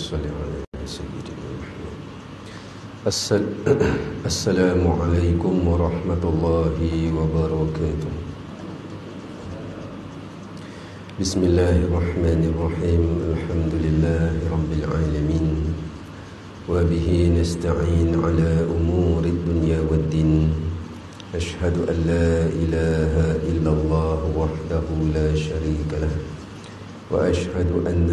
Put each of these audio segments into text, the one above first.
صل على سيدنا محمد. السلام عليكم ورحمة الله وبركاته. بسم الله الرحمن الرحيم. الحمد لله رب العالمين، وبه نستعين على أمور الدنيا والدين. أشهد أن لا إله إلا الله وحده لا شريك له، وأشهد أن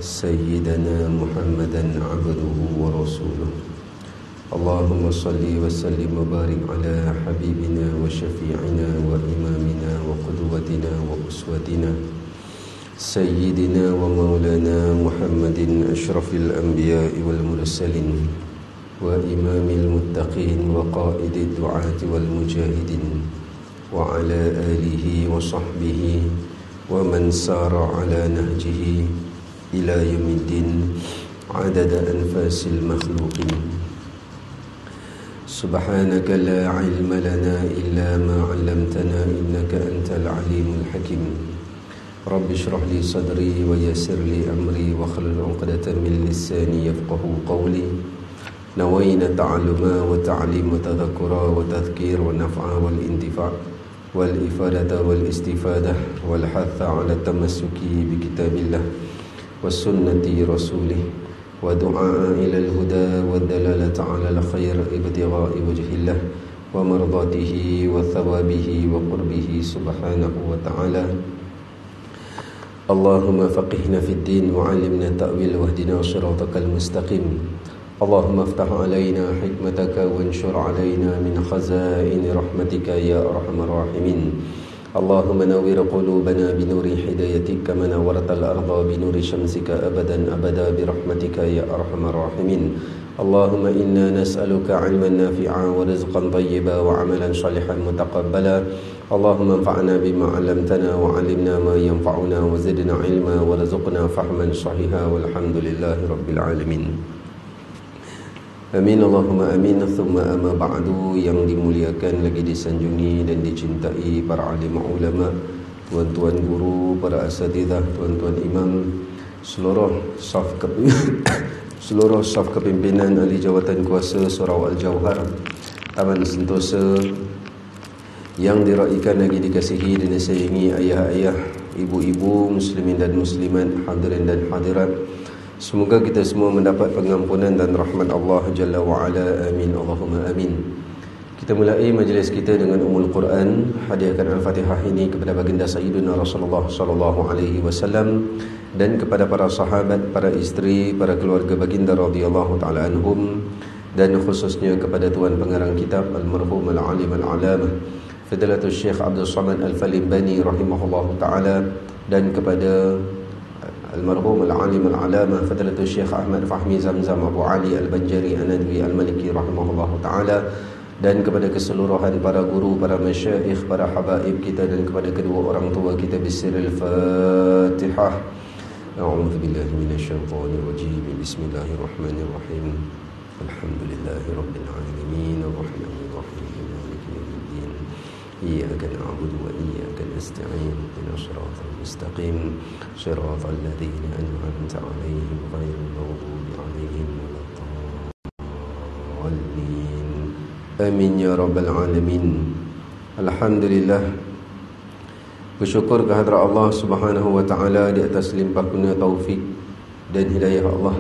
سيدنا محمدا عبده ورسوله. اللهم صل وسلم وبارك على حبيبنا وشفيعنا وإمامنا وقدوتنا وأسوتنا سيدنا ومولانا محمد أشرف الأنبياء والمرسلين وإمام المتقين وقائد الدعاة والمجاهدين، وعلى آله وصحبه ومن سار على نهجه إلى يوم الدين عدد أنفاس المخلوقين. سبحانك لا علم لنا إلا ما علمتنا إنك أنت العليم الحكيم. رب اشرح لي صدري ويسر لي أمري واحلل عقدة من لساني يفقه قولي. نوينا التعلم والتعليم وتذكرا وتذكير والنفع والانتفاع والإفادة والاستفادة والحث على التمسك بكتاب الله والسنة رسوله، ودعاء إلى الهدى والدلالة على الخير ابتغاء وجه الله ومرضاته وثوابه وقربه سبحانه وتعالى. اللهم فقهنا في الدين وعلمنا التأويل واهدنا صراطك المستقيم. اللهم افتح علينا حكمتك وانشر علينا من خزائن رحمتك يا أرحم الراحمين. اللهم نور قلوبنا بنور هدايتك كما نورت الأرض بنور شمسك أبدا أبدا برحمتك يا أرحم الراحمين. اللهم إنا نسألك علما نافعا ورزقا طيبا وعملا صالحا متقبلا. اللهم انفعنا بما علمتنا وعلمنا ما ينفعنا وزدنا علما ورزقنا فهما صحيحا والحمد لله رب العالمين. Amin Allahumma amin. Thumma amma ba'du. Yang dimuliakan lagi disanjungi dan dicintai para alim ulama, tuan-tuan guru, para asatidzah, tuan-tuan imam, seluruh saf kepimpinan ahli jawatan kuasa Surau Al-Jauhar, Taman Sentosa, yang diraikan lagi dikasihi dan disayangi ayah-ayah, ibu-ibu, muslimin dan muslimat, hadirin dan hadirat. Semoga kita semua mendapat pengampunan dan rahmat Allah Jalla wa'ala. Amin Allahumma amin. Kita mulai majlis kita dengan Ummul Quran. Hadiahkan Al-Fatihah ini kepada baginda Sayyidina Rasulullah sallallahu alaihi wasallam dan kepada para sahabat, para isteri, para keluarga baginda radhiyallahu taala anhum, dan khususnya kepada tuan pengarang kitab almarhum al-alim al-alamah Fadilatul Syekh Abdul Samad Al-Falimbani rahimahullahu taala, dan kepada almarhum al-alim al-alamah Fadilatul Syekh Ahmad Fahmi Zamzam Abu Ali Al-Banjari An-Nadwi Al-Maliki rahimahullahu ta'ala, dan kepada keseluruhan para guru, para masyayikh, para habaib kita, dan kepada kedua orang tua kita. Bismillahirrahmanirrahim. A'udzu billahi minasyaitonir rajim. Bismillahirrahmanirrahim. Alhamdulillahirabbil alamin arrahmanir rahim maliki yaumiddin. Iyyaka na'budu wa iyyaka nasta'in. Ihdinas siratal mustaqim. Siratal ladzina an'amta 'alaihim ghairil maghdubi 'alaihim waladdallin. Amin ya rabbal alamin. Alhamdulillah, bersyukur kehadrat Allah Subhanahu wa taala di atas limpah kurnia taufik dan hidayah Allah.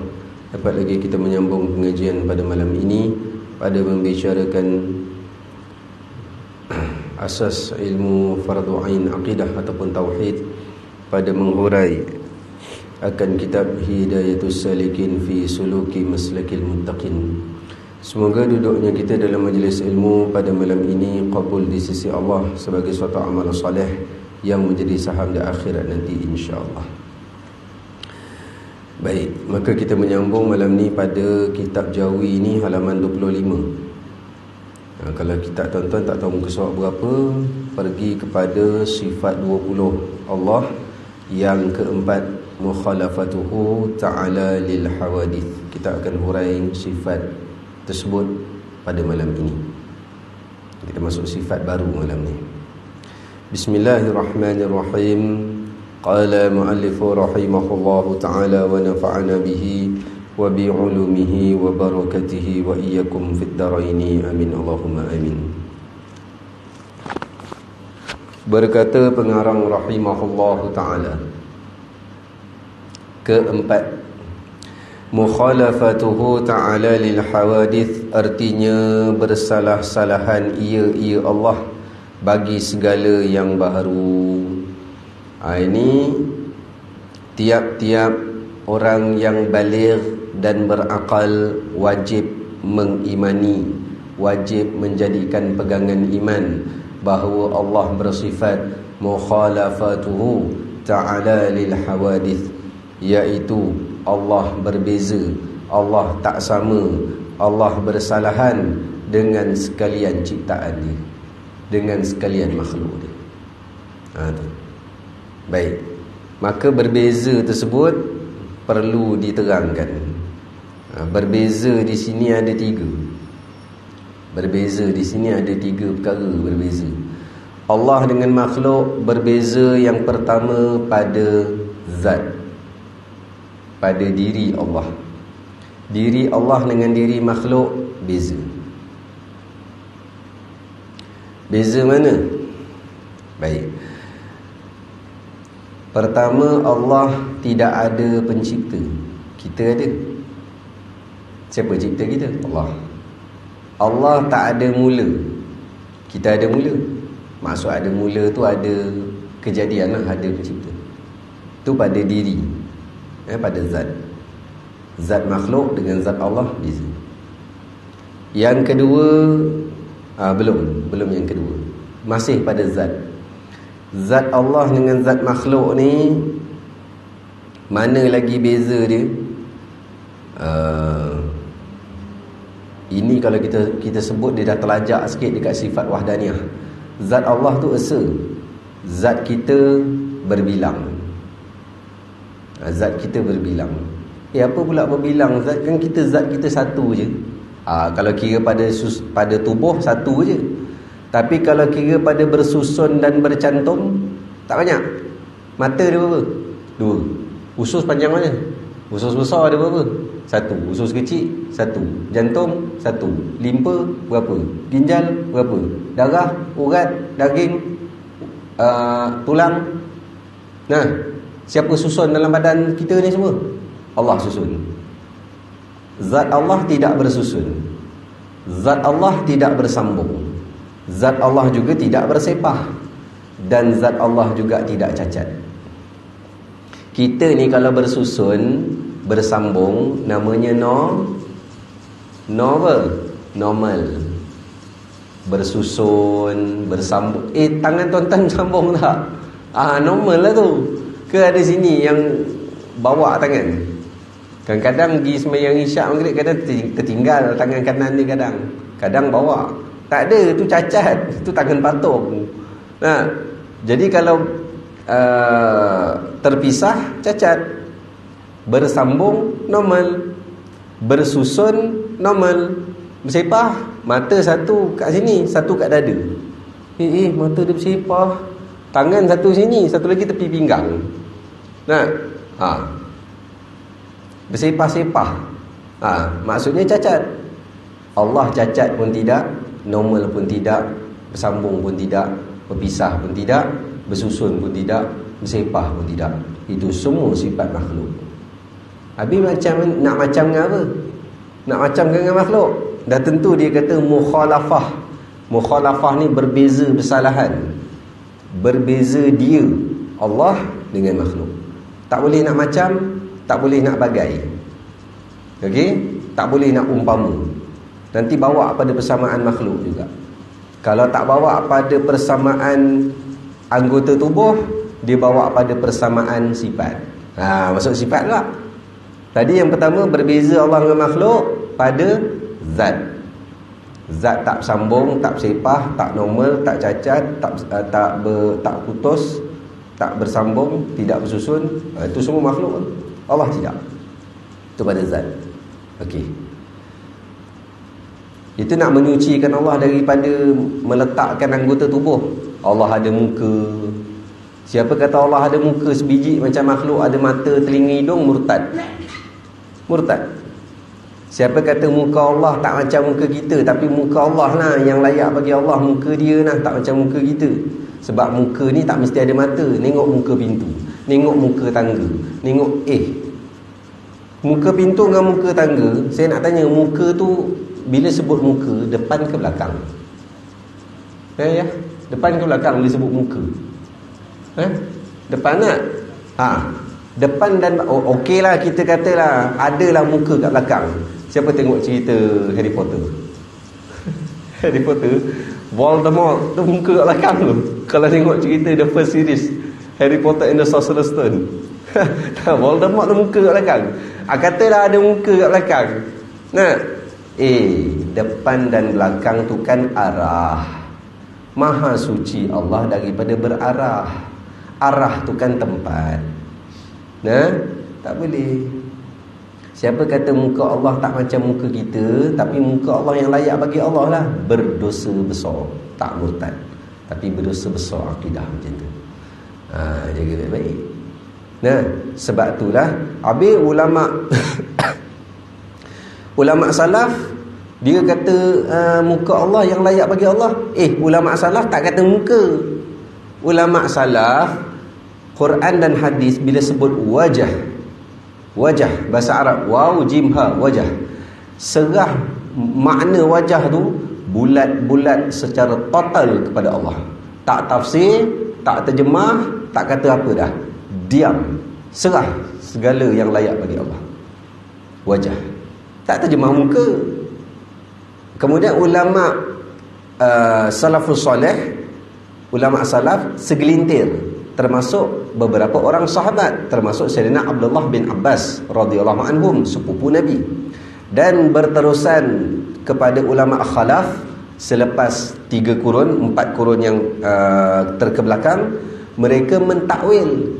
Dapat lagi kita menyambung pengajian pada malam ini pada membicarakan asas ilmu fardu ain akidah ataupun tauhid, pada menghurai akan kitab Hidayatus Salikin fi Suluki Maslakil Muttaqin. Semoga duduknya kita dalam majlis ilmu pada malam ini qabul di sisi Allah sebagai suatu amal soleh yang menjadi saham di akhirat nanti insya-Allah. Baik, maka kita menyambung malam ni pada kitab Jawi ini halaman 25. Kalau kita tuan-tuan tak tahu muka surat berapa, pergi kepada sifat 20 Allah yang keempat, mukhalafatuhu ta'ala lil hawadith. Kita akan hurai sifat tersebut pada malam ini. Kita masuk sifat baru malam ni. Bismillahirrahmanirrahim. Qala mu'allifu rahimahullahu ta'ala wa nafa'ana bihi wa bi'ulumihi wa barakatihi wa iyyakum fid daraini amin Allahumma amin. Berkata pengarang rahimahullahu ta'ala, keempat, mukhalafatuhu ta'ala lil hawadith, artinya bersalah-salahan ia Allah bagi segala yang baharu. Ini tiap-tiap orang yang baligh dan berakal wajib mengimani, wajib menjadikan pegangan iman bahawa Allah bersifat mukhalafatuhu ta'ala lil hawadith, iaitu Allah berbeza, Allah tak sama, Allah bersalahan dengan sekalian ciptaan dia, dengan sekalian makhluk dia. Baik, maka berbeza tersebut perlu diterangkan. Berbeza di sini ada tiga. Berbeza di sini ada tiga perkara berbeza. Allah dengan makhluk berbeza, yang pertama pada zat, pada diri Allah. Diri Allah dengan diri makhluk beza. Beza mana? Baik. Pertama, Allah tidak ada pencipta. Kita ada. Siapa cipta kita? Allah. Allah tak ada mula. Kita ada mula. Maksud ada mula tu ada kejadian lah, ada pencipta. Tu pada diri, pada zat. Zat makhluk dengan zat Allah beza. Yang kedua, belum yang kedua. Masih pada zat. Zat Allah dengan zat makhluk ni, mana lagi beza dia? Ini kalau kita sebut, dia dah terlajak sikit dekat sifat wahdaniyah. Zat Allah tu esa, zat kita berbilang. Zat kita berbilang. Apa pula berbilang? Zat kan zat kita satu je. Kalau kira pada tubuh satu je. Tapi kalau kira pada bersusun dan bercantum, tak banyak. Mata ada berapa? Dua. Usus panjang mana? Usus besar ada berapa? Satu. Usus kecil? Satu. Jantung? Satu. Limpa? Berapa? Ginjal? Berapa? Darah? Urat? Daging? Tulang? Nah, siapa susun dalam badan kita ni semua? Allah susun. Zat Allah tidak bersusun. Zat Allah tidak bersambung. Zat Allah juga tidak bersepah. Dan zat Allah juga tidak cacat. Kita ni kalau bersusun, bersambung, namanya normal. Bersusun, bersambung. Tangan tuan-tuan sambung tak? Normal lah tu. Ke ada sini yang bawa tangan? Kadang-kadang pergi sembahyang isyak maghrib, kadang tertinggal tangan kanan ni, kadang bawa. Tak ada, tu cacat, tu tangan patung. Jadi kalau terpisah, cacat. Bersambung, normal. Bersusun, normal. Bersepah, mata satu kat sini, satu kat dada. Mata dia bersepah. Tangan satu sini, satu lagi tepi pinggang. Bersepah-sepah. Maksudnya cacat. Allah cacat pun tidak, normal pun tidak, bersambung pun tidak, berpisah pun tidak, bersusun pun tidak, bersepah pun tidak. Itu semua sifat makhluk. Habis nak macam dengan apa? Nak macam dengan makhluk? Dah tentu dia kata mukhalafah. Mukhalafah ni berbeza, bersalahan. Berbeza dia, Allah dengan makhluk. Tak boleh nak macam, tak boleh nak bagai. Okey? Tak boleh nak umpama. Nanti bawa pada persamaan makhluk juga. Kalau tak bawa pada persamaan anggota tubuh, dia bawa pada persamaan sifat. Masuk sifat lah. Tadi yang pertama, berbeza Allah dengan makhluk pada zat. Zat tak sambung, tak bersepah, tak normal, tak cacat, tak putus, tak bersambung, tidak bersusun. Itu semua makhluk. Allah tidak. Itu pada zat. Okey. Itu nak menyucikan Allah daripada meletakkan anggota tubuh. Allah ada muka, Siapa kata Allah ada muka sebiji macam makhluk, ada mata, telinga, hidung, murtad. Murtad. Siapa kata muka Allah tak macam muka kita, tapi muka Allah lah yang layak bagi Allah, muka dia lah tak macam muka kita. Sebab muka ni tak mesti ada mata. Tengok muka pintu, tengok muka tangga, tengok muka pintu dengan muka tangga. Saya nak tanya, muka tu bila sebut muka, depan ke belakang? Ya, depan ke belakang bila sebut muka? Depan tak? Depan dan okey lah, kita katalah adalah muka kat belakang. Siapa tengok cerita Harry Potter? Harry Potter, Voldemort tu muka kat belakang tu. Kalau tengok cerita the first series Harry Potter and the Sorcerer's Stone, Voldemort tu muka kat belakang. Katalah ada muka kat belakang. Nah, depan dan belakang tu kan arah. Maha suci Allah daripada berarah. Arah tu kan tempat. Nah, tak boleh. Siapa kata muka Allah tak macam muka kita, tapi muka Allah yang layak bagi Allah lah, berdosa besar. Tak murtad, tapi berdosa besar akidah macam tu. Jaga baik-baik. Nah, sebab itulah habis ulama ulama salaf dia kata muka Allah yang layak bagi Allah. Ulama salaf tak kata muka. Ulama salaf Quran dan hadis bila sebut wajah, bahasa Arab waw jim ha, wajah, serah makna wajah tu bulat-bulat secara total kepada Allah. Tak tafsir, tak terjemah, tak kata apa dah. Diam, serah segala yang layak bagi Allah. Wajah, tak terjemah muka. Kemudian ulama salafus soleh, ulama salaf segelintir, termasuk beberapa orang sahabat, termasuk Sayyidina Abdullah bin Abbas radhiyallahu anhum, sepupu Nabi, dan berterusan kepada ulama khalaf selepas 3 kurun, 4 kurun yang terkebelakang. Mereka mentakwil.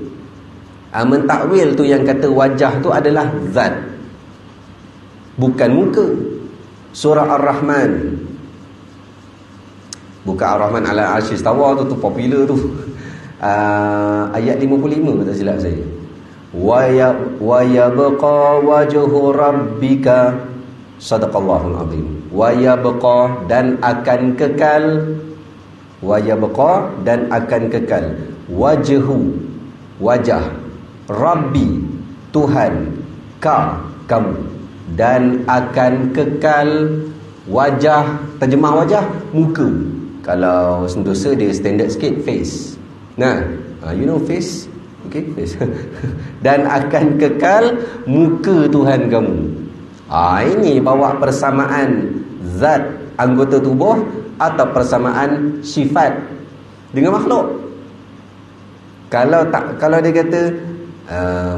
Mentakwil tu yang kata wajah tu adalah zat, bukan muka. Surah Ar-Rahman, bukan Ar-Rahman ala arsy istawa tu popular tu. Ayat 55 tak silap saya. Wa yabqa wajhu rabbika, sadaqallahul azim. Wa yabqa, dan akan kekal, wa yabqa, dan akan kekal, wajhu, wajah, rabbi, Tuhan, kamu, dan akan kekal wajah. Terjemah wajah muka. Kalau Sentosa dia standard sikit face. Nah, you know face? Okay, face. Dan akan kekal muka Tuhan kamu. Ini bawa persamaan zat anggota tubuh atau persamaan sifat dengan makhluk. Kalau dia kata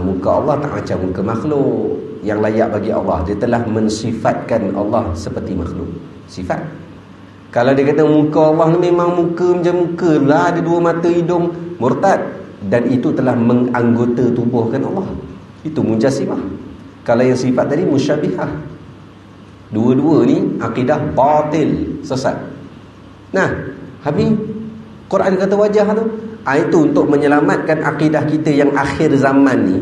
muka Allah tak macam muka makhluk yang layak bagi Allah, dia telah mensifatkan Allah seperti makhluk. Sifat. Kalau dia kata muka Allah ni memang muka macam muka lah, ada 2 mata, hidung, murtad. Dan itu telah menganggota tubuhkan Allah. Itu mujassimah. Kalau yang sifat tadi musyabihah. Dua-dua ni akidah batil, sesat. Nah, habis Quran kata wajah tu, itu untuk menyelamatkan akidah kita yang akhir zaman ni,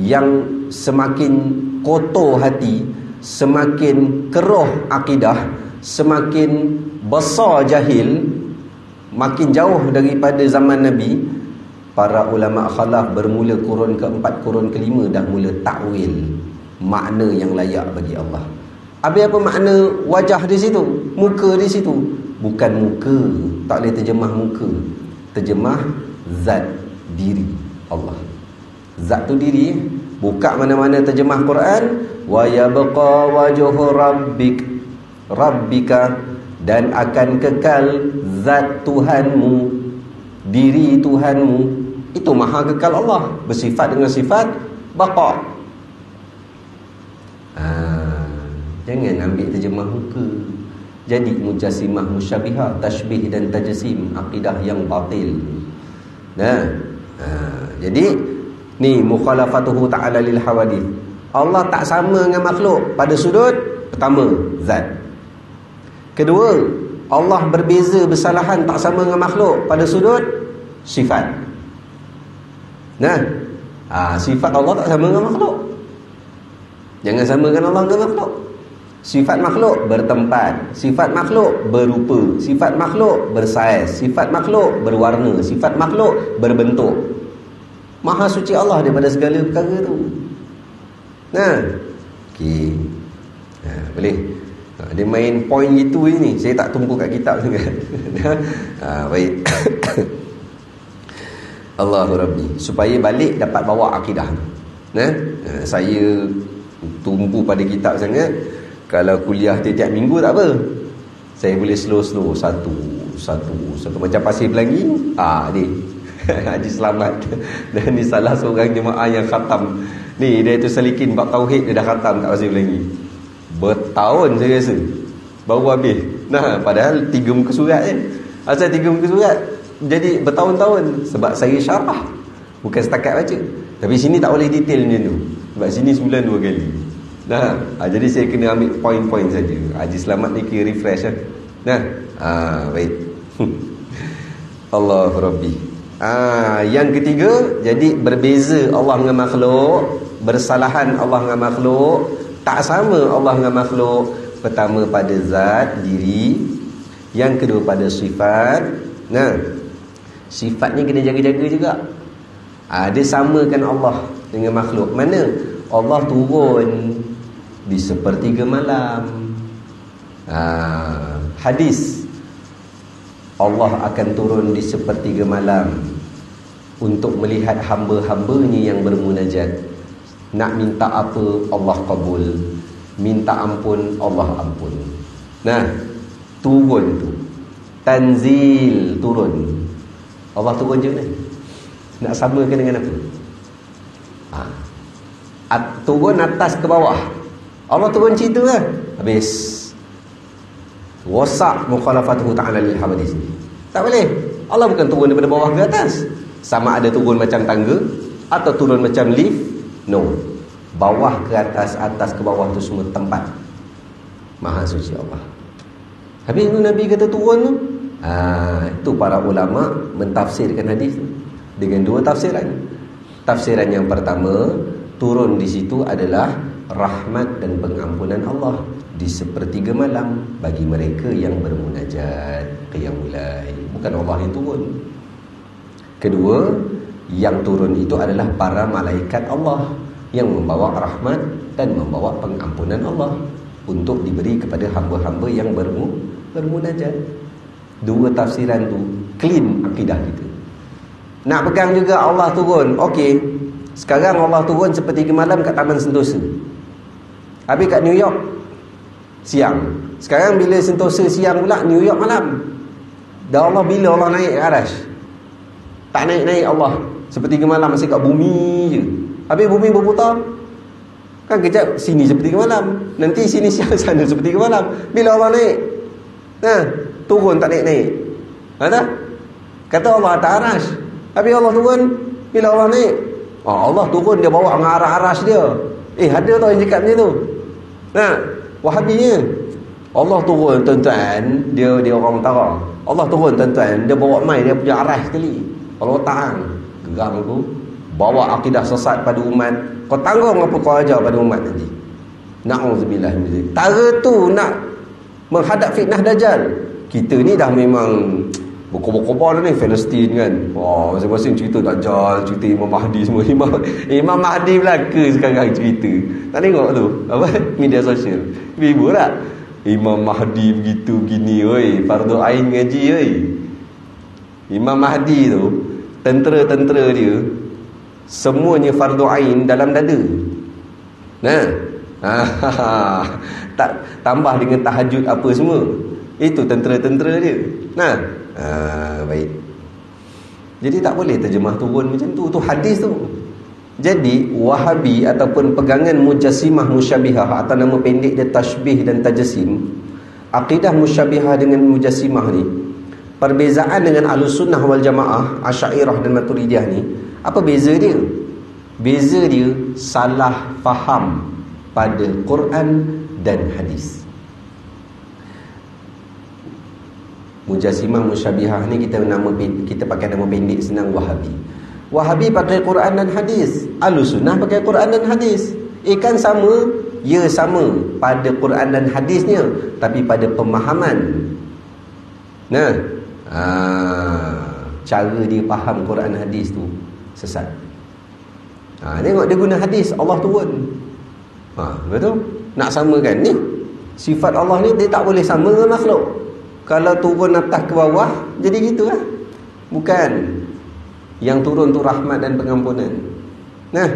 yang semakin kotor hati, semakin keruh akidah, semakin besar jahil, makin jauh daripada zaman Nabi. Para ulama khalaf bermula kurun ke-4, kurun ke-5 dah mula takwil makna yang layak bagi Allah. Habis apa makna wajah di situ, muka di situ? Bukan muka, tak boleh terjemah muka. Terjemah zat, diri Allah. Zat tu diri. Buka mana-mana terjemah Quran, wa yabqa wajhu rabbika, dan akan kekal zat Tuhanmu, diri Tuhanmu. Itu maha kekal Allah, bersifat dengan sifat baqa. Jangan ambil terjemah muka, jadi mujassimah, musyabihah, tashbih dan tajsim, akidah yang batil. Jadi ni mukhalafatuhu ta'ala lil hawadith. Allah tak sama dengan makhluk pada sudut pertama, zat. Kedua, Allah berbeza, bersalahan, tak sama dengan makhluk pada sudut sifat. Nah, sifat Allah tak sama dengan makhluk. Jangan samakan Allah dengan makhluk. Sifat makhluk bertempat, sifat makhluk berupa, sifat makhluk bersaiz, sifat makhluk berwarna, sifat makhluk berbentuk. Maha suci Allah daripada segala perkara tu. Nah, okey. Boleh. Dia main point gitu ni. Saya tak tumpu kat kitab sangat. Baik. Allahu Rabbi. Supaya balik dapat bawa akidah. Saya tumpu pada kitab sangat. Kalau kuliah tiap-tiap minggu tak apa. Saya boleh slow-slow satu macam Pasir Pelangi. Ni Haji Selamat. Dan ni salah seorang jemaah yang khatam. Ni dia tu selikin bab tauhid, dia dah khatam kat Pasir Pelangi. Bertahun saya rasa baru habis. Padahal 3 muka surat je. Asal 3 muka surat jadi bertahun-tahun. Sebab saya syarah, bukan setakat baca. Tapi sini tak boleh detail macam tu. Sebab sini sebulan 2 kali. Jadi saya kena ambil poin-poin saja. Haji Selamat ni kira refresh lah. Baik. Allahu Rabbi. Yang ketiga, jadi berbeza Allah dengan makhluk, bersalahan Allah dengan makhluk, tak sama Allah dengan makhluk. Pertama pada zat diri, yang kedua pada sifat. Sifat ni kena jaga-jaga juga. Dia samakan Allah dengan makhluk. Mana Allah turun di sepertiga malam. Hadis, Allah akan turun di sepertiga malam untuk melihat hamba-hambanya yang bermunajat. Nak minta apa Allah kabul, minta ampun Allah ampun. Turun tu tanzil, turun. Allah turun je ni. Nak samakan dengan apa? Turun atas ke bawah. Allah turun cerita lah. Habis. Wasak mukhalafatuhu ta'ala lil hawadis. Tak boleh. Allah bukan turun daripada bawah ke atas. Sama ada turun macam tangga atau turun macam lift. No. Bawah ke atas, atas ke bawah tu semua tempat. Maha suci Allah. Habis tu Nabi kata turun tu. Itu para ulama mentafsirkan hadis tu dengan 2 tafsiran. Tafsiran yang pertama, turun di situ adalah rahmat dan pengampunan Allah di sepertiga malam bagi mereka yang bermunajat qiyamul lail. Bukan Allah yang turun. Kedua, yang turun itu adalah para malaikat Allah yang membawa rahmat dan membawa pengampunan Allah untuk diberi kepada hamba-hamba yang bermunajat. 2 tafsiran tu clean akidah kita. Nak pegang juga Allah turun. Okey. Sekarang Allah turun sepertiga malam kat Taman Sentosa. Habis kat New York siang. Sekarang bila Sentosa siang pula, New York malam. Dan Allah bila Allah naik ke Arash? Tak naik-naik Allah. Sepertiga malam masih kat bumi je. Habis bumi berputar. Kan kejap sini sepertiga malam, nanti sini siang, sana sepertiga malam. Bila Allah naik? Turun tak naik-naik. Tak? Kata Allah atas Arash. Habis Allah turun, bila Allah naik? Allah turun, dia bawa dengan arah Arash dia. Ada tau yang cakap macam tu. Wahabinya. Allah turun tuan-tuan, dia orang utara. Allah turun tuan-tuan, dia bawa mai dia punya Arash sekali. Allah tahan. Geram aku. Bawa akidah sesat pada umat. Kau tanggung apa kau ajar pada umat nanti. Na'udzubillah min dzalik. Tara tu nak menghadap fitnah Dajjal. Kita ni dah memang berkobar-kobar dah ni, Palestin kan. Masing-masing cerita Dajjal, cerita Imam Mahdi semua. Imam Mahdi belaka sekarang cerita. Tak tengok tu apa media sosial. Ibu tak? Imam Mahdi begitu begini, oi, fardu ain ngaji, oi. Imam Mahdi tu, tentera-tentera dia semuanya fardu ain dalam dada. Tak tambah dengan tahajud apa semua. Itu tentera-tentera dia. Baik. Jadi tak boleh terjemah turun macam tu. Tu hadis tu. Jadi Wahabi ataupun pegangan Mujassimah Musyabihah atau nama pendek dia Tashbih dan Tajassim, akidah Musyabihah dengan Mujassimah ni, perbezaan dengan Ahlussunnah wal Jamaah, Asy'ariyah dan Maturidiyah ni, apa beza dia? Beza dia salah faham pada Quran dan hadis. Mujassimah Musyabihah ni kita pakai nama pendek senang Wahabi. Wahabi pakai Quran dan hadis, Ahlussunnah pakai Quran dan hadis. Kan sama? Ya, sama pada Quran dan hadisnya, tapi pada pemahaman. Nah, cara dia faham Quran hadis tu sesat. Tengok dia guna hadis, Allah turun. Betul? Nak samakan ni, sifat Allah ni dia tak boleh sama dengan makhluk. Kalau turun atas ke bawah, jadi gitulah. Bukan. Yang turun tu rahmat dan pengampunan. Nah,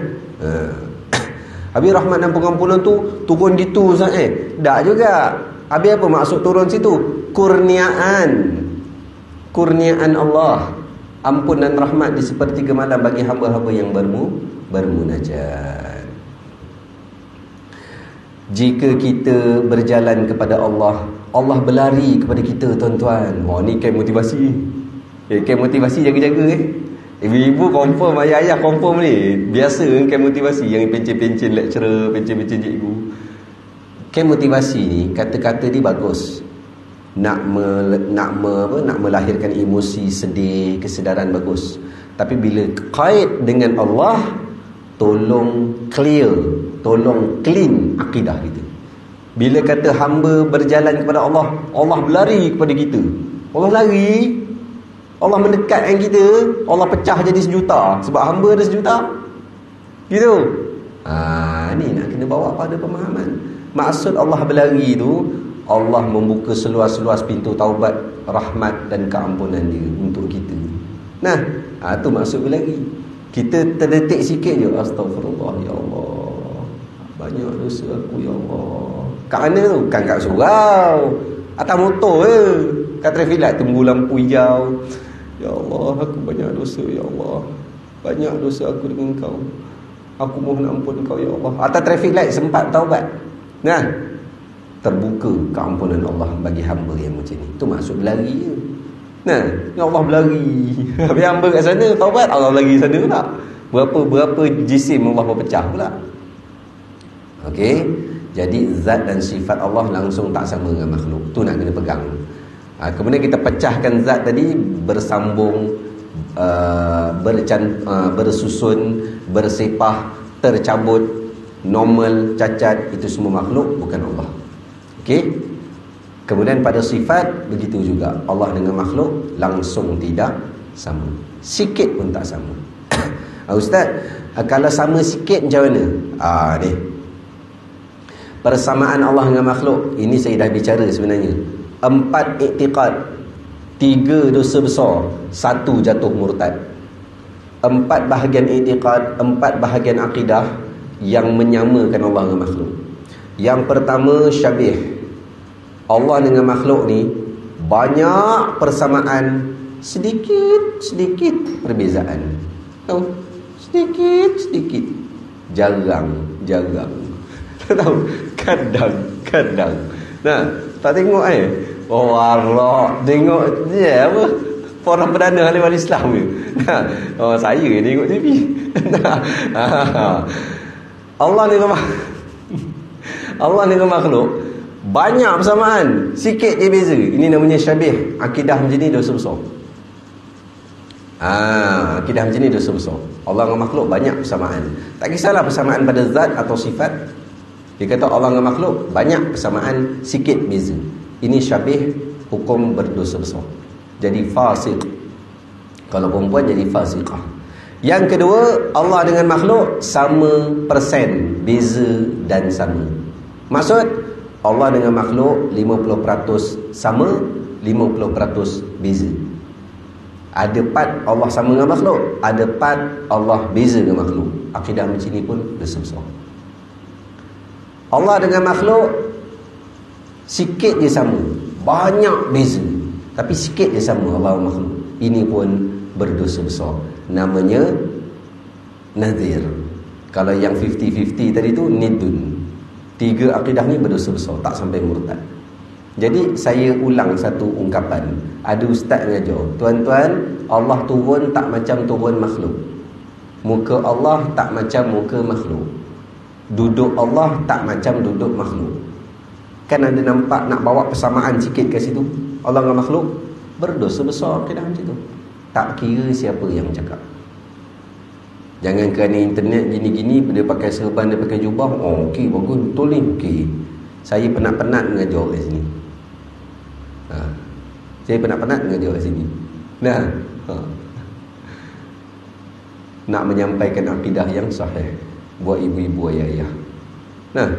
habis rahmat dan pengampunan tu turun gitu Ustaz Tak juga. Habis apa maksud turun situ? Kurniaan Allah, ampun dan rahmat di sepertiga malam bagi hamba-hamba yang bermunajat. Jika kita berjalan kepada Allah, Allah berlari kepada kita, tuan-tuan. Ni kan motivasi. Kan motivasi jaga-jaga Ibu-ibu confirm, ayah-ayah confirm ni. Biasa kan motivasi yang pencen-pencen lecturer, pencen-pencen cikgu. Kan motivasi ni kata-kata dia bagus. Nak melahirkan emosi, sedih, kesedaran bagus. Tapi bila kait dengan Allah, tolong clear, tolong clean akidah kita. Bila kata hamba berjalan kepada Allah, Allah berlari kepada kita. Allah lari, Allah mendekatkan kita, Allah pecah jadi 1 juta sebab hamba ada 1 juta. Gitu. Ni nak kena bawa pada pemahaman. Maksud Allah berlari tu, Allah membuka seluas-luas pintu taubat, rahmat dan keampunan dia untuk kita. Nah, tu maksud berlari. Kita terdetik sikit je, astagfirullah ya Allah, banyak dosa aku ya Allah. Kat mana tu? Kan kat surau, atas motor je. Kat traffic light tunggu lampu hijau. Ya Allah, aku banyak dosa ya Allah, banyak dosa aku dengan kau, aku mohon ampun kau ya Allah. Atas traffic light sempat taubat. Nah, terbuka keampunan Allah bagi hamba yang macam ni. Itu maksud berlari je. Nah, ya Allah berlari. Habis hamba kat sana taubat, Allah berlari sana pula. Berapa jisim Allah berpecah pula. Okey. Jadi zat dan sifat Allah langsung tak sama dengan makhluk. Tu nak kena pegang. Kemudian kita pecahkan zat tadi bersambung, bersusun, bersepah, tercabut, normal, cacat, itu semua makhluk, bukan Allah. Okey. Kemudian pada sifat begitu juga. Allah dengan makhluk langsung tidak sama. Sikit pun tak sama. Ustaz, kalau sama sikit macam mana? Ni. Persamaan Allah dengan makhluk, ini saya dah bicara sebenarnya. 4 iktiqad, 3 dosa besar, 1 jatuh murtad. 4 bahagian iktiqad, 4 bahagian akidah yang menyamakan Allah dengan makhluk. Yang pertama, syabih. Allah dengan makhluk ni banyak persamaan, sedikit perbezaan. Tahu? Sedikit. Jarang. Tahu? Kadang. Nah, tak tengok Oh Allah, tengok dia apa? Orang perdana ahli Islam ni. Saya tengok TV. Allah dengan makhluk banyak persamaan, sikit je beza. Ini namanya syabih. Akidah macam ni dosa besar. Akidah macam ni dosa besar. Allah dengan makhluk banyak persamaan. Tak kisahlah persamaan pada zat atau sifat. Dia kata Allah dengan makhluk banyak persamaan, sikit beza. Ini syabih, hukum berdosa besar. Jadi fasik. Kalau perempuan jadi fasiqah. Yang kedua, Allah dengan makhluk sama persen, beza dan sama. Maksud, Allah dengan makhluk 50% sama, 50% beza. Ada part Allah sama dengan makhluk, ada part Allah beza dengan makhluk. Akidah macam ni pun dosa besar. Allah dengan makhluk sikit je sama, banyak beza, tapi sikit je sama Allah dengan makhluk. Ini pun berdosa besar. Namanya nazir. Kalau yang 50-50 tadi tu nidun. 3 akidah ni berdosa besar, tak sampai murtad. Jadi saya ulang satu ungkapan. Ada ustaz mengajar, tuan-tuan, Allah turun tak macam turun makhluk. Muka Allah tak macam muka makhluk. Duduk Allah tak macam duduk makhluk. Kan ada nampak nak bawa persamaan sikit ke situ. Allah dengan makhluk berdosa besar akidah macam tu. Tak kira siapa yang cakap. Jangan kerana internet gini-gini dia pakai serban, dia pakai jubah, oh okey bagus betul ni, okey. Saya penat-penat mengajar kat sini. Saya penat-penat mengajar kat sini. Nak menyampaikan akidah yang sahih buat ibu-ibu, ayah-ayah.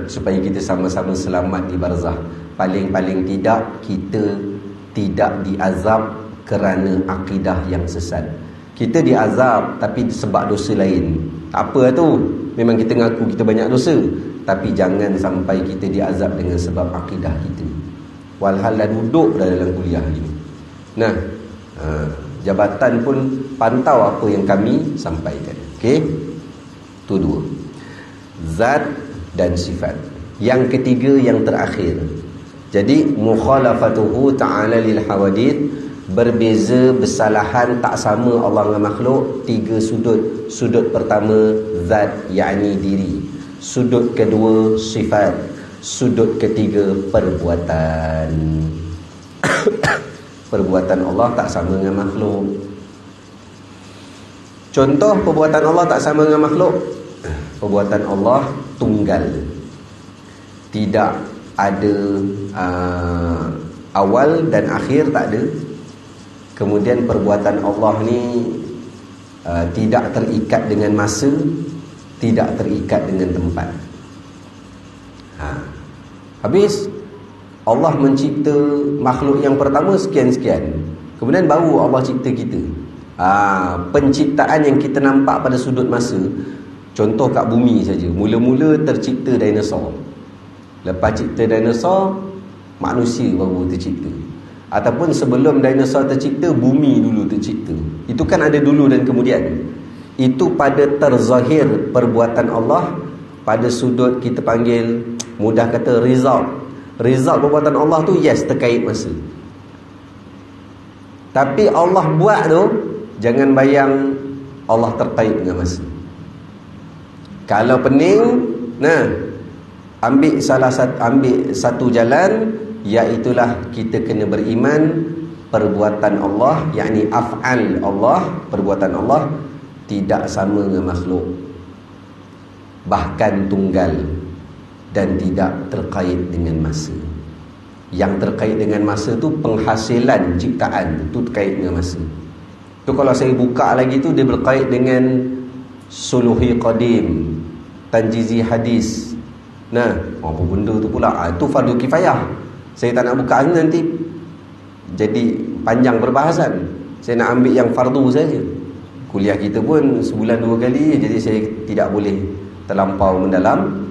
Supaya kita sama-sama selamat di barzah. Paling-paling tidak kita tidak diazab kerana akidah yang sesat. Kita diazab tapi sebab dosa lain. Tak apa tu, memang kita ngaku kita banyak dosa, tapi jangan sampai kita diazab dengan sebab akidah kita. Walhal dah duduk dah dalam kuliah ini. Jabatan pun pantau apa yang kami sampaikan. Okey? Itu dua. Zat dan sifat. Yang ketiga, yang terakhir. Jadi mukhalafatuhu ta'ala lil hawadith, berbeza, bersalahan, tak sama Allah dengan makhluk. Tiga sudut. Sudut pertama zat, yakni diri. Sudut kedua sifat. Sudut ketiga perbuatan. Perbuatan Allah tak sama dengan makhluk. Contoh perbuatan Allah tak sama dengan makhluk. Perbuatan Allah tunggal, tidak ada awal dan akhir, tak ada. Kemudian perbuatan Allah ni tidak terikat dengan masa, tidak terikat dengan tempat. Habis Allah mencipta makhluk yang pertama sekian-sekian, kemudian baru Allah cipta kita. Penciptaan yang kita nampak pada sudut masa, contoh kat bumi saja, mula-mula tercipta dinosaur. Lepas cipta dinosaur, manusia baru tercipta. Ataupun sebelum dinosaur tercipta, bumi dulu tercipta. Itu kan ada dulu dan kemudian. Itu pada terzahir perbuatan Allah, pada sudut kita panggil, mudah kata, result. Result perbuatan Allah tu yes, terkait masa. Tapi Allah buat tu, jangan bayang Allah terkait dengan masa. Kalau pening, ambil satu jalan, iaitulah kita kena beriman perbuatan Allah, yakni af'al Allah, perbuatan Allah tidak sama dengan makhluk, bahkan tunggal, dan tidak terkait dengan masa. Yang terkait dengan masa tu penghasilan ciptaan, tu terkait dengan masa. Tu kalau saya buka lagi tu, dia berkait dengan suluhi qadim, tanjizi hadis. Apa benda tu pula? Itu fardu kifayah. Saya tak nak buka nanti jadi panjang perbahasan. Saya nak ambil yang fardu saja. Kuliah kita pun sebulan 2 kali, jadi saya tidak boleh terlampau mendalam.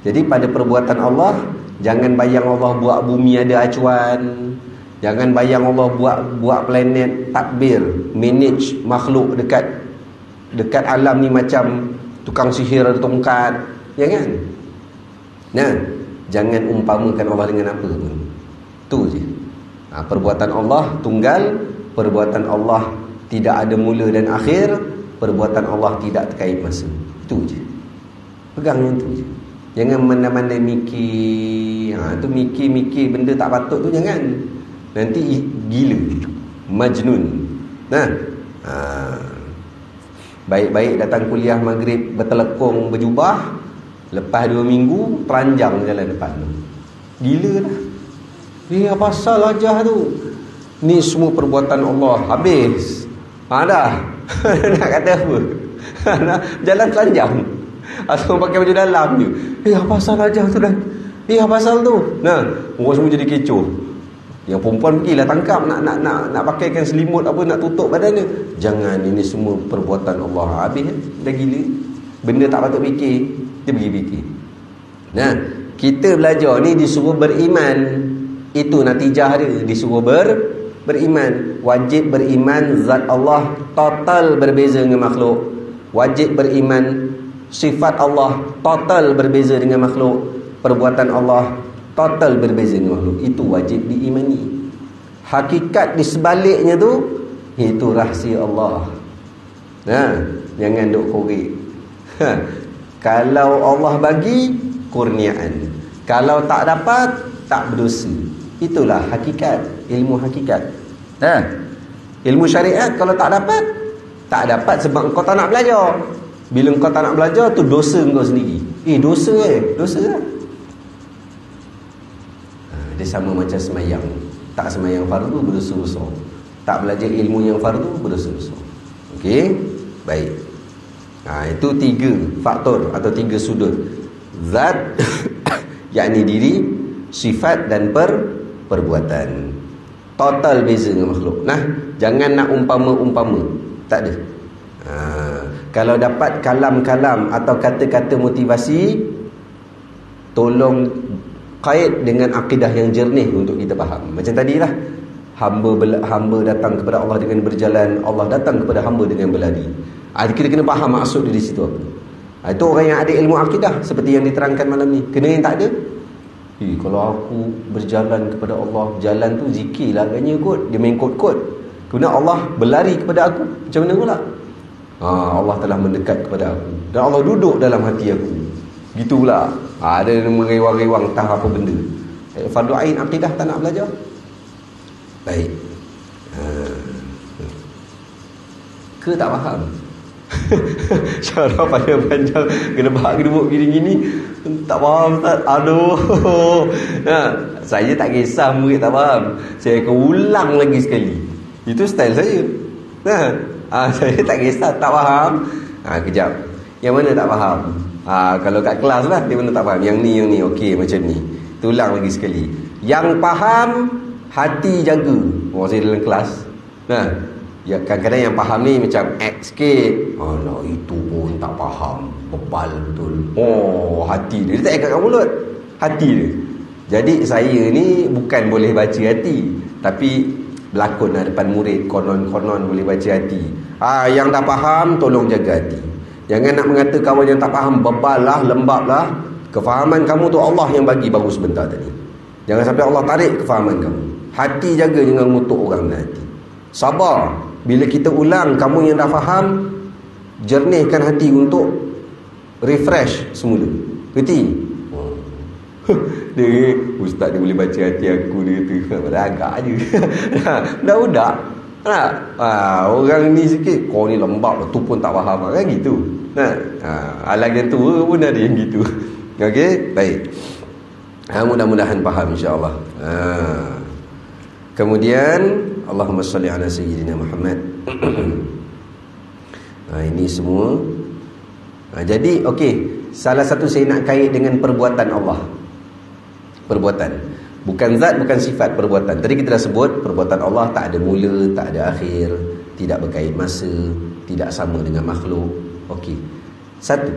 Jadi pada perbuatan Allah, jangan bayang Allah buat bumi ada acuan. Jangan bayang Allah buat planet tadbir, manage makhluk dekat alam ni macam tukang sihir ada tongkat. Jangan. Jangan umpamakan Allah dengan apa pun. Tu je. Perbuatan Allah tunggal, perbuatan Allah tidak ada mula dan akhir, perbuatan Allah tidak terkait masa. Itu je. Pegang yang tu je. Jangan mandai-mandai mikir. Tu mikir benda tak patut tu jangan. Nanti gila, majnun. Baik-baik datang kuliah maghrib bertelekung berjubah, lepas 2 minggu teranjang jalan depan tu. Gila dah. Apa pasal ajar tu? Ni semua perbuatan Allah. Habis. Dah. Nak kata apa? Jalan telanjang. Asal pakai baju dalam je. Apa pasal ajar tu dah? Apa pasal tu? Orang semua jadi kecoh. Yang perempuan pergilah tangkap nak pakaikan selimut apa, nak tutup badan dia. Jangan, ini semua perbuatan Allah. Habis dah gila. Benda tak patut fikir, dia pergi fikir. Kita belajar ni disuruh beriman. Itu natijah dia, disuruh beriman. Wajib beriman zat Allah total berbeza dengan makhluk. Wajib beriman sifat Allah total berbeza dengan makhluk. Perbuatan Allah total berbeza dengan makhluk. Itu wajib diimani. Hakikat di sebaliknya tu, itu rahsia Allah. Jangan duk korek. Kalau Allah bagi, kurniaan. Kalau tak dapat, tak berdosa. Itulah hakikat, ilmu hakikat. Ilmu syariat kalau tak dapat sebab kau tak nak belajar. Bila kau tak nak belajar tu dosa kau sendiri. Dosa dosa lah. Dia sama macam semayang. Tak semayang fardu berdosa besar. Tak belajar ilmu yang fardu berdosa besar. Okey? Baik. Itu 3 faktor atau 3 sudut. Zat yakni diri, sifat dan perbuatan. Total beza dengan makhluk. Jangan nak umpama-umpama. Tak ada. Kalau dapat kalam-kalam atau kata-kata motivasi, tolong kait dengan akidah yang jernih untuk kita faham. Macam tadilah, hamba datang kepada Allah dengan berjalan, Allah datang kepada hamba dengan berlari. Kita kena faham maksud dia di situ apa. Itu orang yang ada ilmu akidah seperti yang diterangkan malam ni. Kena yang tak ada, kalau aku berjalan kepada Allah, jalan tu zikir lah agaknya kot, dia main kot-kot. Kemudian Allah berlari kepada aku, macam mana pula? Allah telah mendekat kepada aku dan Allah duduk dalam hati aku. Gitu pula. Ada merewang-rewang entah apa benda. Fardu ain akidah tak nak belajar. Baik. Ke tak faham? Syarah pada panjang, kena bahak kedua gini-gini. Tak faham Ustaz. Aduh. Saya tak kisah murid tak faham. Saya akan ulang lagi sekali. Itu style saya. Saya tak kisah tak faham. Kejap. Yang mana tak faham? Kalau kat kelas lah, dia mana tak faham. Yang ni okey macam ni. Tulang lagi sekali. Yang faham, hati jaga. Saya dalam kelas. Ya, kadang-kadang yang faham ni macam act sikit. Itu pun tak faham. Bebal betul. Hati dia tak ikat kat mulut. Hati dia. Jadi saya ni bukan boleh baca hati, tapi berlakon lah depan murid, konon-konon boleh baca hati. Yang tak faham, tolong jaga hati. Jangan nak mengata kawan yang tak faham, bebal lah, lembab lah. Kefahaman kamu tu Allah yang bagi baru sebentar tadi. Jangan sampai Allah tarik kefahaman kamu. Hati jaga, jangan ngutuk orang dengan hati. Sabar. Bila kita ulang, kamu yang dah faham, jernihkan hati untuk refresh semula. Kerti? Dia, ustaz dia boleh baca hati aku, dia kata agak je. Budak-budak. Orang ni sikit, kau ni lembab, tu pun tak faham kan gitu. Alang yang tua pun ada yang gitu. Okey, baik. Mudah-mudahan faham insya-Allah. Kemudian Allahumma salli ala sayyidina Muhammad. Ini semua. Jadi okey, salah satu saya nak kait dengan perbuatan Allah. Perbuatan, bukan zat, bukan sifat, perbuatan. Tadi kita dah sebut perbuatan Allah tak ada mula, tak ada akhir, tidak berkait masa, tidak sama dengan makhluk. Okey. Satu,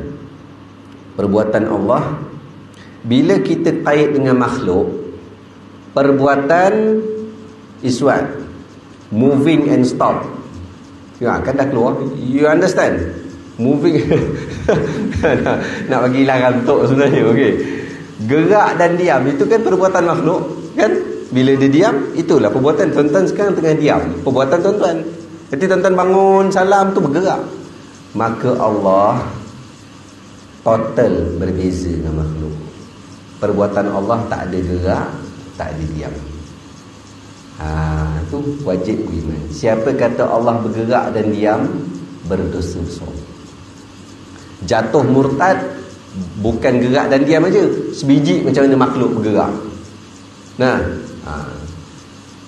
perbuatan Allah, bila kita kait dengan makhluk, perbuatan is what? Moving and stop. Kan dah keluar. You understand? Moving. nak bagi larang tok sebenarnya. Okey. Gerak dan diam itu kan perbuatan makhluk, kan? Bila dia diam, itulah perbuatan. Tuan-tuan sekarang tengah diam, perbuatan tuan-tuan. Jadi tuan-tuan bangun salam tu bergerak. Maka Allah total berbeza dengan makhluk. Perbuatan Allah tak ada gerak, tak ada diam. Itu wajib beriman. Siapa kata Allah bergerak dan diam, berdosa besar. Jatuh murtad bukan gerak dan diam aja, sebiji macam mana makhluk bergerak.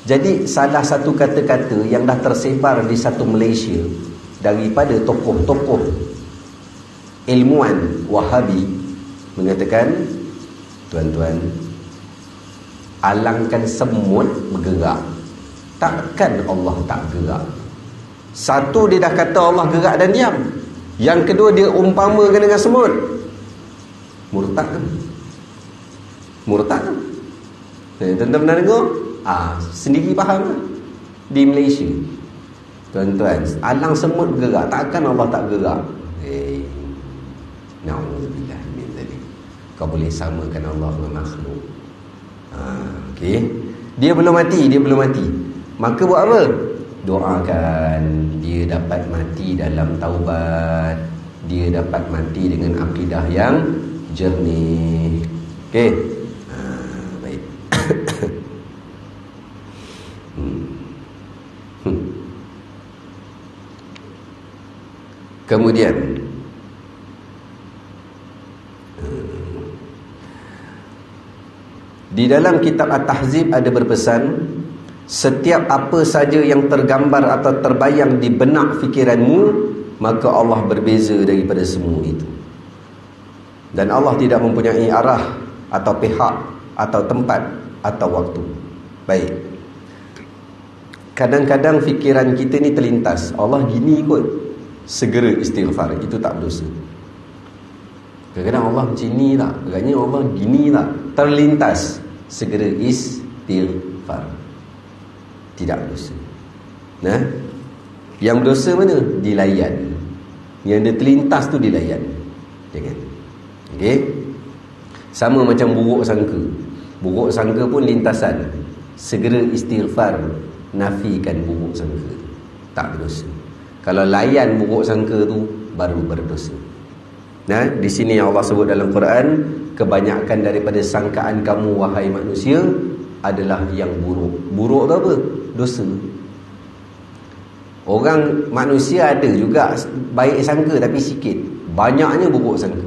Jadi salah satu kata-kata yang dah tersebar di satu Malaysia daripada tokoh-tokoh ilmuwan Wahabi mengatakan, tuan-tuan, alangkan semut bergerak, takkan Allah tak gerak. Satu, dia dah kata Allah gerak dan diam. Yang kedua, dia umpamakan dengan semut. Murtad kan? Murtad kan? Tuan-tuan pernah dengar? Sendiri faham kan? Di Malaysia, tuan-tuan, alang semut bergerak, takkan Allah tak gerak? Na'udzubillah min dzalik. Kau boleh samakan Allah dengan makhluk. Okey. Dia belum mati. Maka buat apa? Doakan dia dapat mati dalam taubat. Dia dapat mati dengan akidah yang jernih. Okey. Baik. Kemudian Di dalam kitab At-Tahzib ada berpesan, setiap apa saja yang tergambar atau terbayang di benak fikiranmu, maka Allah berbeza daripada semua itu. Dan Allah tidak mempunyai arah atau pihak atau tempat atau waktu. Baik. Kadang-kadang fikiran kita ni terlintas, Allah gini kot, segera istighfar, itu tak berdosa. Kadang-kadang Allah macam ni tak, agaknya Allah gini tak, terlintas, segera istighfar, tidak berdosa. Nah, yang berdosa mana? Dilayan. Yang dia terlintas tu dilayan. Jangan. Okey. Sama macam buruk sangka. Buruk sangka pun lintasan. Segera istighfar, nafikan buruk sangka. Tak berdosa. Kalau layan buruk sangka tu, baru berdosa. Nah, di sini Allah sebut dalam Quran, kebanyakan daripada sangkaan kamu wahai manusia adalah yang buruk. Buruk tu apa? Dosa. Orang manusia ada juga baik sangka tapi sikit. Banyaknya buruk sangka.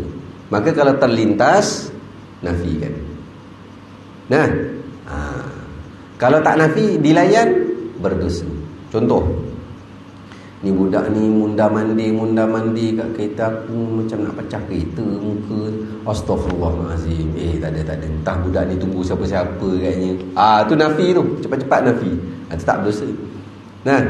Maka kalau terlintas, nafikan. Nah, kalau tak nafi, dilayan, berdosa. Contoh, ni budak ni munda mandi kat kereta aku, macam nak pecah kereta muka. Astaghfirullahalazim. Tak ada. Entah budak ni tunggu siapa-siapa katnya. Tu nafi tu, cepat-cepat nafi. Itu tak berdosa. Nah,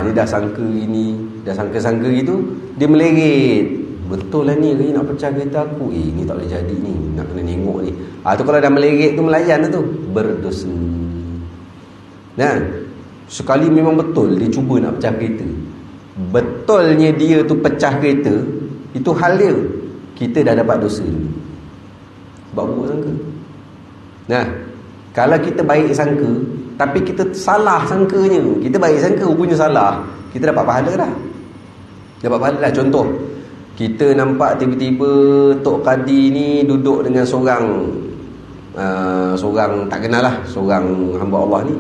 ni dah sangka gini, dah sangka-sangka gitu, dia meleret. Betul lah ni, nak pecah kereta aku. Ni tak boleh jadi ni, nak kena tengok ni. Tu kalau dah meleret tu, melayan tu, berdosa. Nah, sekali memang betul dia cuba nak pecah kereta. Betulnya dia tu pecah kereta, itu hal dia. Kita dah dapat dosa dulu, sebab buruk sangka. Nah, kalau kita baik sangka tapi kita salah sangkanya, kita baik sangka rupanya salah, kita dapat pahala dah. Dapat pahala dah. Contoh, kita nampak tiba-tiba Tok Kadi ni duduk dengan seorang tak kenal lah, seorang hamba Allah ni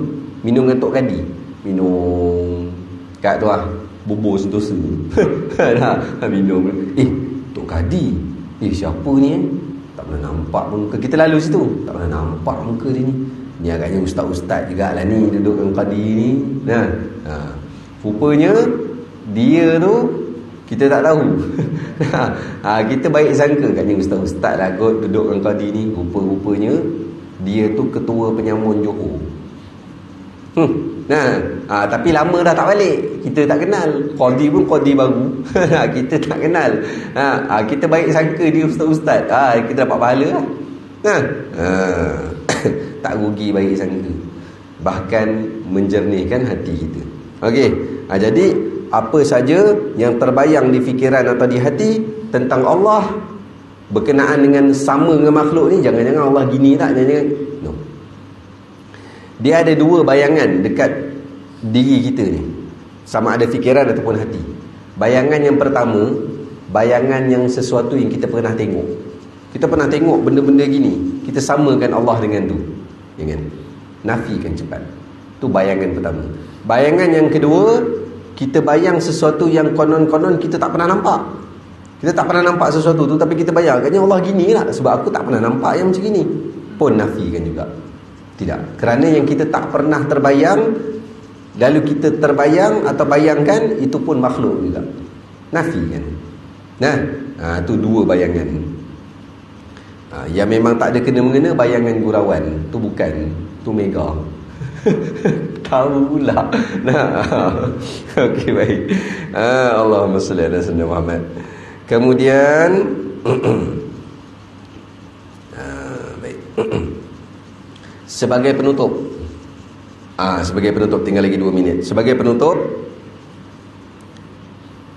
minum dengan Tok Kadi. Minum kat tu lah, bubur sentosa. Minum. Tok Kadi, siapa ni tak pernah nampak muka. Kita lalu situ, tak pernah nampak muka dia ni. Ni agaknya ustaz-ustaz jugalah ni duduk dengan Kadi ni. Rupanya dia tu kita tak tahu. Kita baik sangka agaknya ustaz-ustaz lah kot duduk dengan Kadi ni. Rupa-rupanya dia tu ketua penyamun Johor. Tapi lama dah tak balik, kita tak kenal. Qadi pun qadi baru. Kita tak kenal. Kita baik sangka dia ustaz-ustaz, kita dapat pahala lah. Tak rugi baik sangka, bahkan menjernihkan hati kita. Okey, jadi apa saja yang terbayang di fikiran atau di hati tentang Allah berkenaan dengan sama dengan makhluk ni, jangan-jangan Allah gini tak, jangan-jangan. No. Dia ada dua bayangan dekat diri kita ni, sama ada fikiran ataupun hati. Bayangan yang pertama, bayangan yang sesuatu yang kita pernah tengok. Kita pernah tengok benda-benda gini, kita samakan Allah dengan tu. Jangan nafikan cepat. Tu bayangan pertama. Bayangan yang kedua, kita bayang sesuatu yang konon-konon kita tak pernah nampak. Kita tak pernah nampak sesuatu tu, tapi kita bayang katanya Allah gini lah, sebab aku tak pernah nampak yang macam gini. Pun nafikan juga. Tidak. Kerana yang kita tak pernah terbayang, lalu kita terbayang atau bayangkan, itu pun makhluk juga. Nafikan. Tu dua bayangan. Yang memang tak ada kena-mengena, bayangan gurauan. Tu bukan, tu mega. Tahu pula. Okey, baik. Allahumma salli ala sayyidina Muhammad. Kemudian baik. Sebagai penutup, tinggal lagi 2 minit. Sebagai penutup,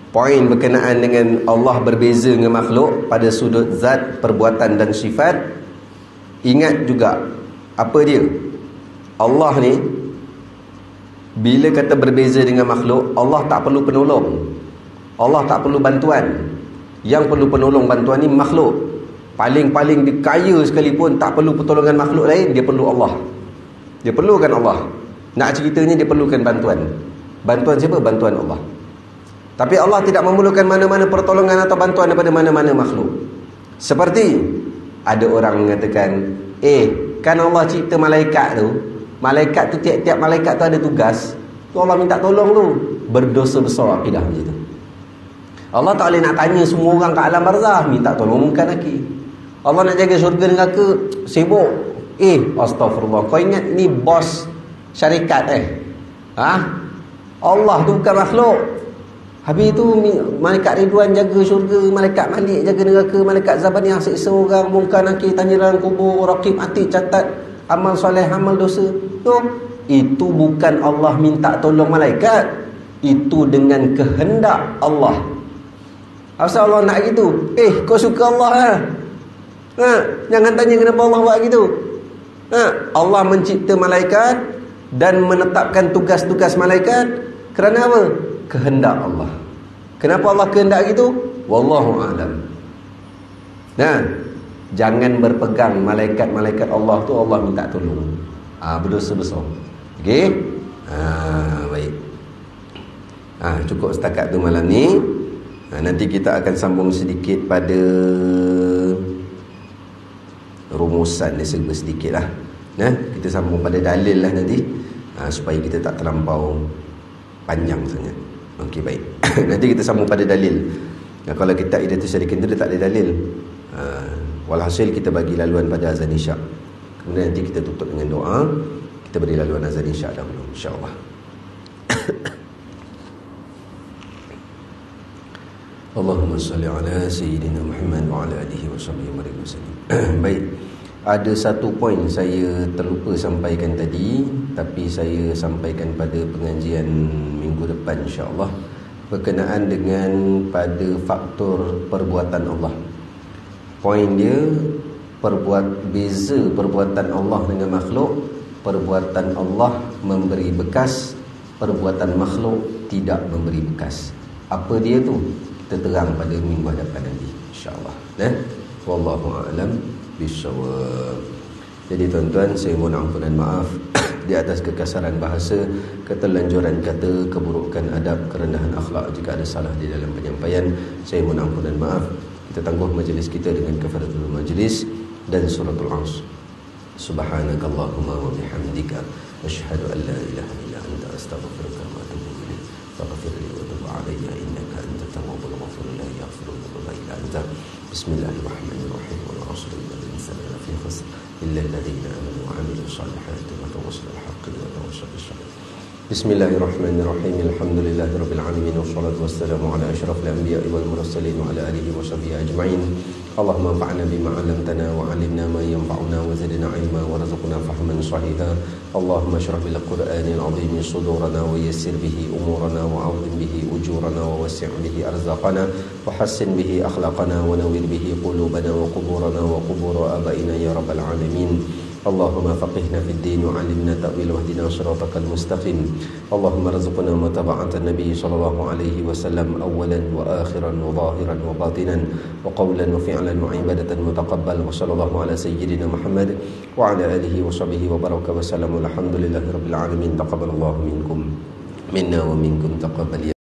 poin berkenaan dengan Allah berbeza dengan makhluk pada sudut zat, perbuatan dan sifat. Ingat juga apa dia? Allah ni bila kata berbeza dengan makhluk, Allah tak perlu penolong, Allah tak perlu bantuan. Yang perlu penolong bantuan ni makhluk. Paling-paling dia kaya sekalipun tak perlu pertolongan makhluk lain, dia perlu Allah. Dia perlukan Allah. Nak ceritanya dia perlukan bantuan. Bantuan siapa? Bantuan Allah. Tapi Allah tidak memerlukan mana-mana pertolongan atau bantuan daripada mana-mana makhluk. Seperti ada orang mengatakan, Kan Allah cipta malaikat tu. Malaikat tu tiap-tiap malaikat tu ada tugas. Tu Allah minta tolong tu. Berdosa besar akidah macam tu. Allah tak boleh nak tanya semua orang kat alam barzah, minta tolong Munkar Nakir. Allah nak jaga syurga neraka, sibuk. Astagfirullah. Kau ingat ni bos syarikat Allah tu bukan makhluk. Habis tu malaikat Ridwan jaga syurga, malaikat Malik jaga neraka, malaikat Zabaniyah siksa orang, Munkar Nakir tanya dalam kubur, Raqib Atid catat amal soleh, amal dosa. Itu bukan Allah minta tolong malaikat. Itu dengan kehendak Allah. Asal Allah nak gitu. Kau suka Allah jangan tanya kenapa Allah buat gitu. Allah mencipta malaikat dan menetapkan tugas-tugas malaikat kerana apa? Kehendak Allah. Kenapa Allah kehendak gitu? Wallahu a'lam. Jangan berpegang malaikat-malaikat Allah tu Allah minta tolong. Berdosa besar. Okey? Baik. Cukup setakat tu malam ni. Nanti kita akan sambung sedikit pada rumusan ni sedikit lah. Kita sambung pada dalil lah nanti, supaya kita tak terlampau panjang sangat. Okey, baik. Nanti kita sambung pada dalil. Kalau kita Idatul Syarikin tu dia tak ada dalil. Walhasil kita bagi laluan pada azan isyak. Kemudian nanti kita tutup dengan doa. Kita beri laluan azan isyak dahulu, insya-Allah. Allahumma salli ala Sayyidina Muhammad wa ala alihi wa sahbihi wasallam. Baik. Ada satu poin saya terlupa sampaikan tadi, tapi saya sampaikan pada pengajian minggu depan insya-Allah, berkenaan dengan pada faktor perbuatan Allah. Poin dia beza perbuatan Allah dengan makhluk. Perbuatan Allah memberi bekas, perbuatan makhluk tidak memberi bekas. Apa dia tu? Kita terang pada minggu hadapan nanti insya-Allah. Wallahu a'lam bishawab. Jadi tuan-tuan, saya mohon ampun dan maaf di atas kekasaran bahasa, keterlanjuran kata, keburukan adab, kerendahan akhlak jika ada salah di dalam penyampaian. Saya mohon ampun dan maaf. Kita tangguh majlis kita dengan kafaratul majlis dan suratul Asr. Subhanakallahumma wa bihamdika asyhadu an la ilaha illa anta astaghfiruka wa atubu ilaik. Faghfir li wa tub alayya innaka antat tawwabur rahim. La yaghfiru dhunuba illa anta. Bismillahirrahmanirrahim. Wal 'asri innal insana lafi khusr illa alladhina amanu wa 'amilus solihati wa tawassaw bil haqqi wa tawassaw bis sabr. Bismillahirrahmanirrahim. Alhamdulillahirabbil alamin wassalatu wassalamu ala asyrafil anbiya'i wal mursalin wa ala alihi wa sahbihi ajma'in. Allahumma anfa'na bima 'allamtana wa 'allimna ma yanfa'una wa zidna 'ilma warzuqna fahman sahiha. Allahumma shrah bil Qur'anil 'azim sudurana wa yassir bihi umurana wa 'awwim bihi ujurana wa wasi' bihi arzaqana wa hassin bihi akhlaqana wa nawwir bihi qulubana wa quburana wa qubur abaina ya rabbal alamin. Allahumma faqihna fid din wa 'allimna ta'wil wahdina shiratal mustaqim. Allahumma rzuqna mutaba'atan nabiy sallallahu alaihi wasallam awwalan wa akhiran wa zahiran wa batinan wa qawlan wa fi'lan wa ibadatan mutaqabbal. Wa sallallahu ala sayyidina Muhammad wa ala alihi wa sahbihi wa baraka wa sallam. Alhamdulillahirabbil alamin. Taqabbalallahu minkum minna wa minkum taqabbal.